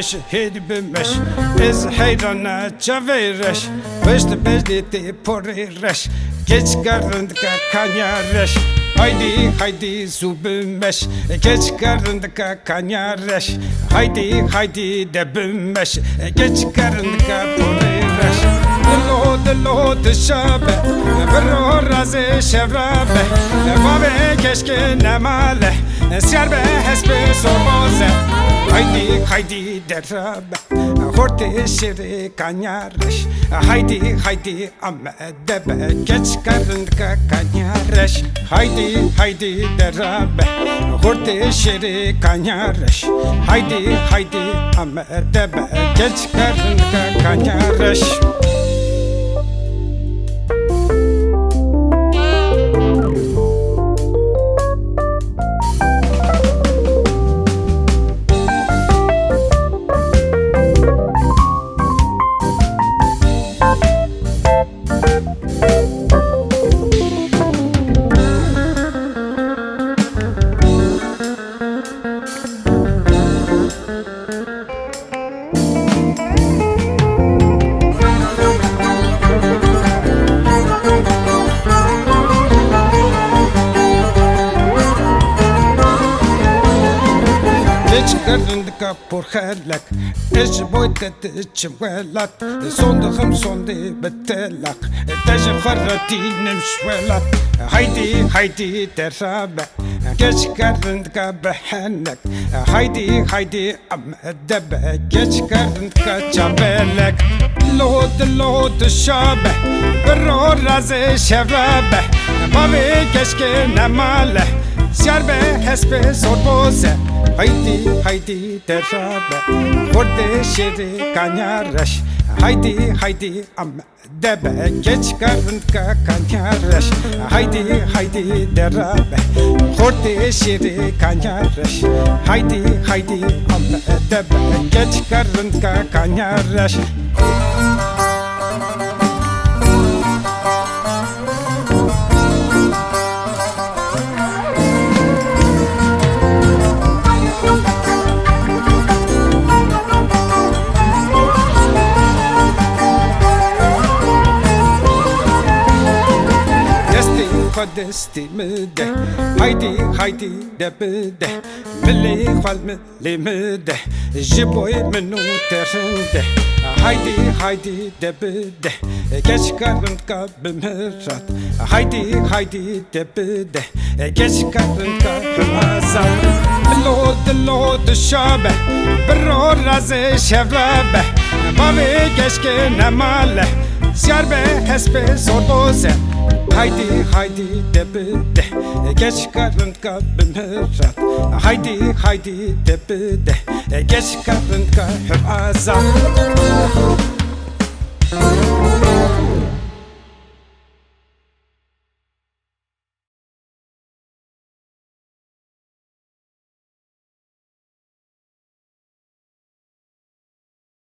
بش هید بمش از حیران چاویرش بشت بجدی پوریرش geç karındıka kanyareş haydi haydi su bümmeş geç karındıka kanyareş haydi haydi de bümmeş geç karındıka porireş dilo dışabe vero razı şevrabe vave keşke nemale siyarbe hesbe sorboze haydi haydi derabe horte şiri kanyareş haydi haydi amedebe geç karındıka kanyareş haydi haydi derabe horte şiri kanyareş haydi haydi amedebe geç karındıka kanyareş Karındıka porxelak Ej boytet çivelat Sondığım sondi betelak Tejim xarratinem şvelat Haydi haydi derabe Geç karındıka behenek Haydi haydi amedebe Geç karındıka çabelek Lod şabe Bero razı şevrabe Bavi keşke nemale Siyarbe hesbe sorboze haydi haydi derabe horte şeri kanyareş haydi haydi amedebe geç karındıka kanyareş haydi haydi derabe horte şeri kanyareş haydi haydi amedebe geç karındıka kanyareş Destime haydi haydi de bede milli xal milli mede jiboy menu terinde haydi haydi de bede geç karındıka bimirat haydi haydi de bede geç karındıka azal lod şabe bero razı şevrabe bavi keşke nemale siyarbe hesbe sorboze haydi haydi debede geç karındıka bimirat haydi haydi debede geç karındıka hep azal